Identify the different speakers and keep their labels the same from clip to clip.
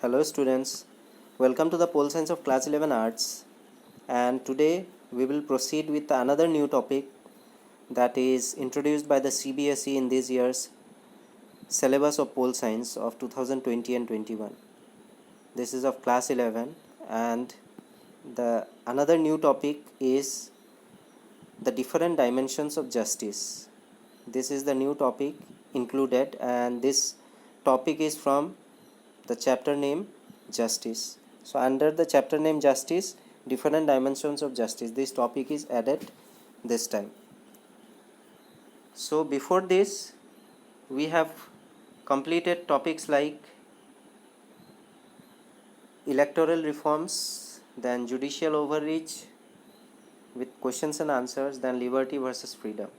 Speaker 1: Hello students, welcome to the Pole Science of Class 11 Arts, and today we will proceed with another new topic that is introduced by the CBSE in this year's syllabus of Pole Science of 2020 and 21. This is of class 11, and the another new topic is the different dimensions of justice. This is the new topic included, and this topic is from the chapter name Justice. So under the chapter name Justice, different dimensions of justice, this topic is added this time. So before this, we have completed topics like electoral reforms, then judicial overreach with questions and answers, then liberty versus freedom.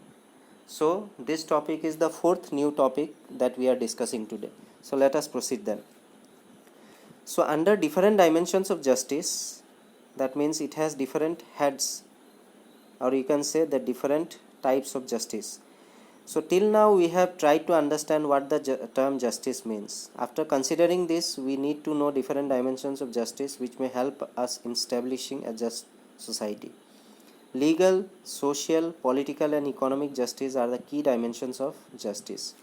Speaker 1: So this topic is the fourth new topic that we are discussing today. So let us proceed then. So under different dimensions of justice, that means it has different heads, or you can say the different types of justice. So till now we have tried to understand what the term justice means. After considering this, we need to know different dimensions of justice which may help us in establishing a just society. Legal, social, political and economic justice are the key dimensions of justice.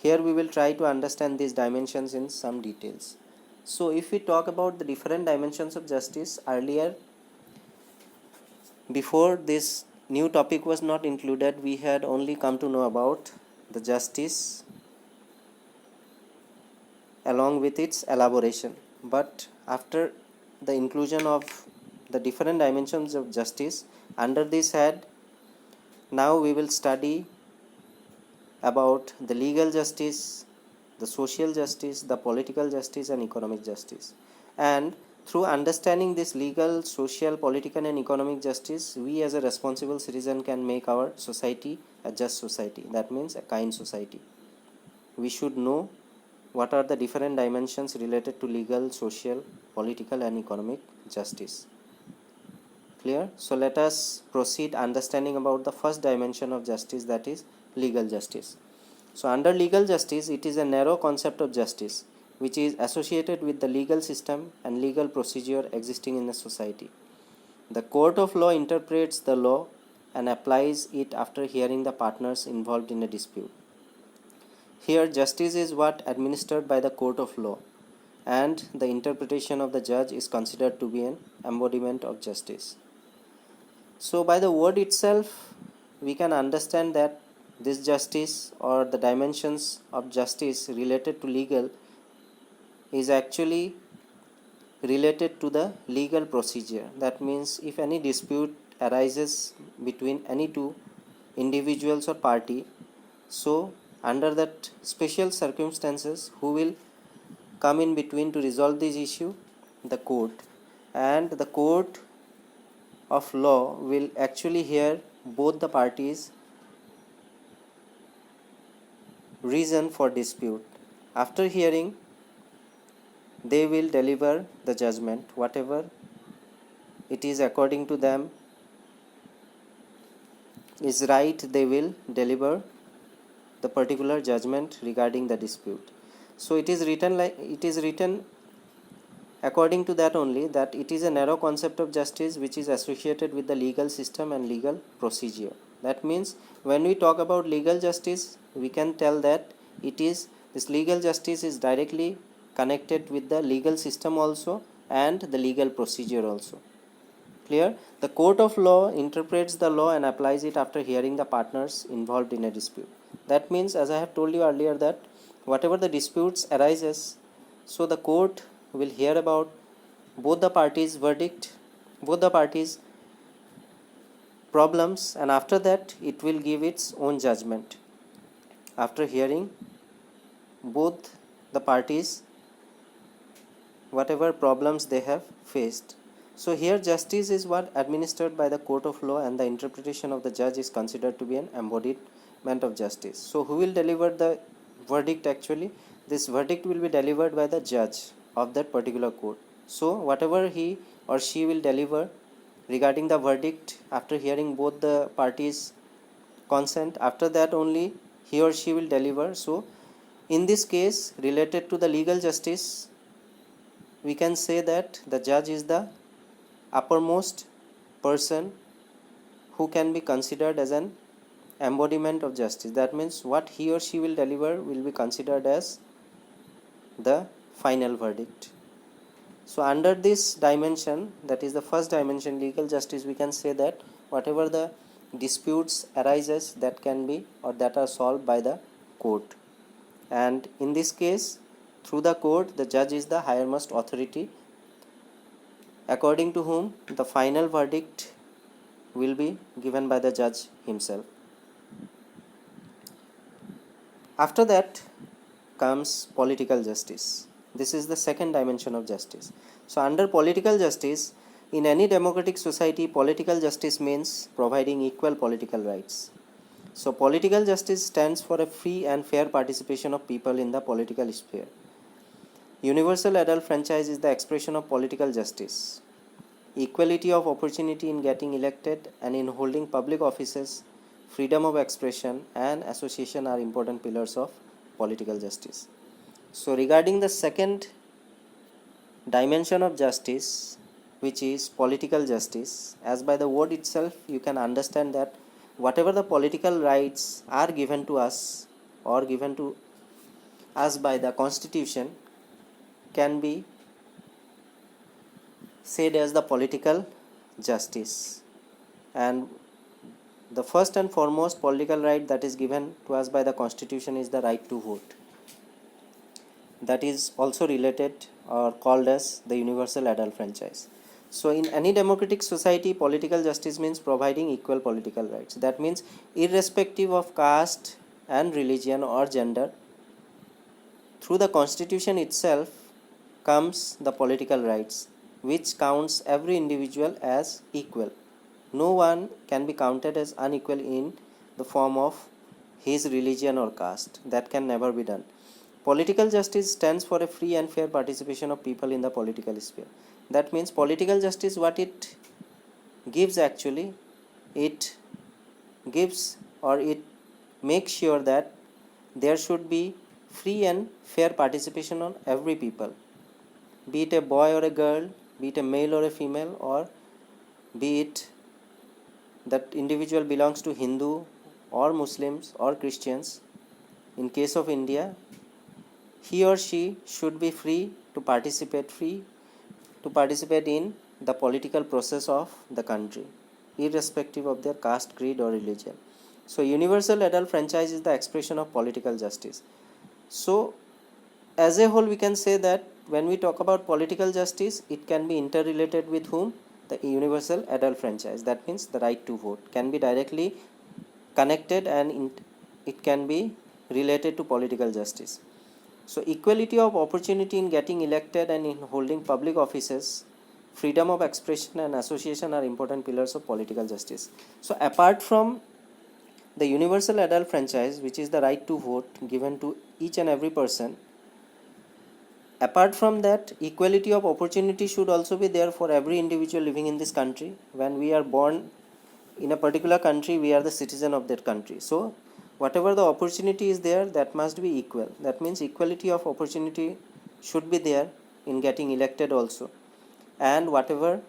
Speaker 1: Here we will try to understand these dimensions in some details. So if we talk about the different dimensions of justice, earlier, before this new topic was not included, we had only come to know about the justice along with its elaboration. But after the inclusion of the different dimensions of justice, under this head, now we will study about the legal justice, the social justice, the political justice and economic justice. And through understanding this legal, social, political and economic justice, we as a responsible citizen can make our society a just society. That means a kind society. We should know what are the different dimensions related to legal, social, political and economic justice. Clear? So let us proceed understanding about the first dimension of justice, that is legal justice. So under legal justice, it is a narrow concept of justice which is associated with the legal system and legal procedure existing in a society. The court of law interprets the law and applies it after hearing the partners involved in a dispute. Here, justice is what administered by the court of law, and the interpretation of the judge is considered to be an embodiment of justice. So by the word itself, we can understand that this justice or the dimensions of justice related to legal is actually related to the legal procedure. That means if any dispute arises between any two individuals or party, so under that special circumstances, who will come in between to resolve this issue? The court. And the court of law will actually hear both the parties' reason for dispute. After hearing, they will deliver the judgment, whatever it is according to them is right, they will deliver the particular judgment regarding the dispute. So it is written according to that only, that it is a narrow concept of justice which is associated with the legal system and legal procedure. That means when we talk about legal justice, we can tell that this legal justice is directly connected with the legal system also and the legal procedure also. Clear? The court of law interprets the law and applies it after hearing the partners involved in a dispute. That means, as I have told you earlier, that whatever the disputes arises, so the court will hear about both the parties' verdict, both the parties' problems, and after that it will give its own judgment after hearing both the parties whatever problems they have faced. So here justice is what administered by the court of law, and the interpretation of the judge is considered to be an embodiment of justice. So who will deliver the verdict? Actually, this verdict will be delivered by the judge of that particular court. So whatever he or she will deliver regarding the verdict after hearing both the parties' consent, after that only he or she will deliver. So in this case related to the legal justice, we can say that the judge is the uppermost person who can be considered as an embodiment of justice. That means what he or she will deliver will be considered as the final verdict. So under this dimension, that is the first dimension, legal justice, we can say that whatever the disputes arises, that can be or that are solved by the court, and in this case through the court the judge is the highermost authority, according to whom the final verdict will be given by the judge himself. After that comes political justice. This is the second dimension of justice. So under political justice, in any democratic society, political justice means providing equal political rights. So political justice stands for a free and fair participation of people in the political sphere. Universal adult franchise is the expression of political justice. Equality of opportunity in getting elected and in holding public offices, freedom of expression and association are important pillars of political justice. So regarding the second dimension of justice, which is political justice, as by the word itself you can understand that whatever the political rights are given to us or given to us by the constitution can be said as the political justice. And the first and foremost political right that is given to us by the constitution is the right to vote. That is also related or called as the universal adult franchise. So in any democratic society, political justice means providing equal political rights. That means irrespective of caste and religion or gender, through the constitution itself comes the political rights, which counts every individual as equal. No one can be counted as unequal in the form of his religion or caste. That can never be done. Political justice stands for a free and fair participation of people in the political sphere. That means political justice, what it gives actually, it gives or it makes sure that there should be free and fair participation on every people, be it a boy or a girl, be it a male or a female, or be it that individual belongs to Hindu or Muslims or Christians. In case of India, he or she should be free to participate in the political process of the country, irrespective of their caste, creed or religion. So universal adult franchise is the expression of political justice. So as a whole we can say that when we talk about political justice, it can be interrelated with whom? The universal adult franchise. That means the right to vote can be directly connected and it can be related to political justice. So equality of opportunity in getting elected and in holding public offices, freedom of expression and association are important pillars of political justice. So apart from the universal adult franchise, which is the right to vote given to each and every person, apart from that, equality of opportunity should also be there for every individual living in this country. When we are born in a particular country, we are the citizen of that country. So whatever the opportunity is there, that must be equal. That means equality of opportunity should be there in getting elected also, and whatever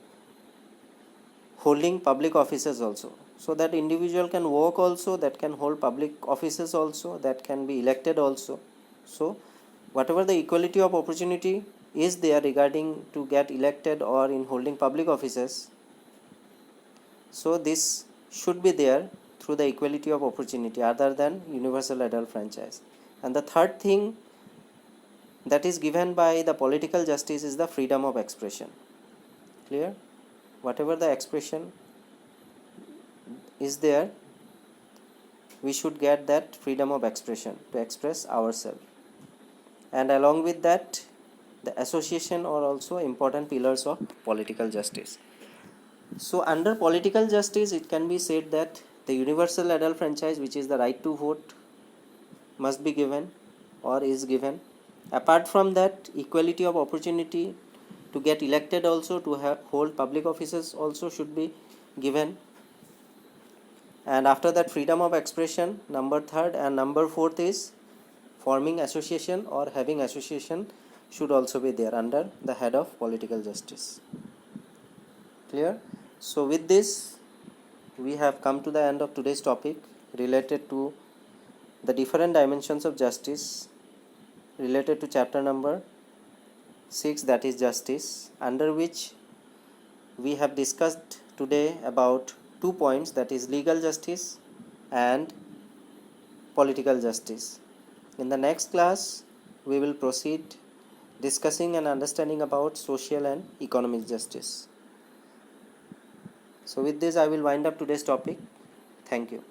Speaker 1: holding public offices also, so that individual can work also, that can hold public offices also, that can be elected also. So whatever the equality of opportunity is there regarding to get elected or in holding public offices, so this should be there through the equality of opportunity other than universal adult franchise. And the third thing that is given by the political justice is the freedom of expression. Clear? Whatever the expression is there, we should get that freedom of expression to express ourselves. And along with that, the association are also important pillars of political justice. So under political justice, it can be said that the universal adult franchise, which is the right to vote, must be given or is given. Apart from that, equality of opportunity to get elected also, to hold public offices also should be given. And after that, freedom of expression, number third, and number fourth is forming association or having association should also be there under the head of political justice. Clear? So with this, we have come to the end of today's topic related to the different dimensions of justice related to chapter number 6, that is justice, under which we have discussed today about 2 points, that is legal justice and political justice. In the next class, we will proceed discussing and understanding about social and economic justice. So with this, I will wind up today's topic. Thank you.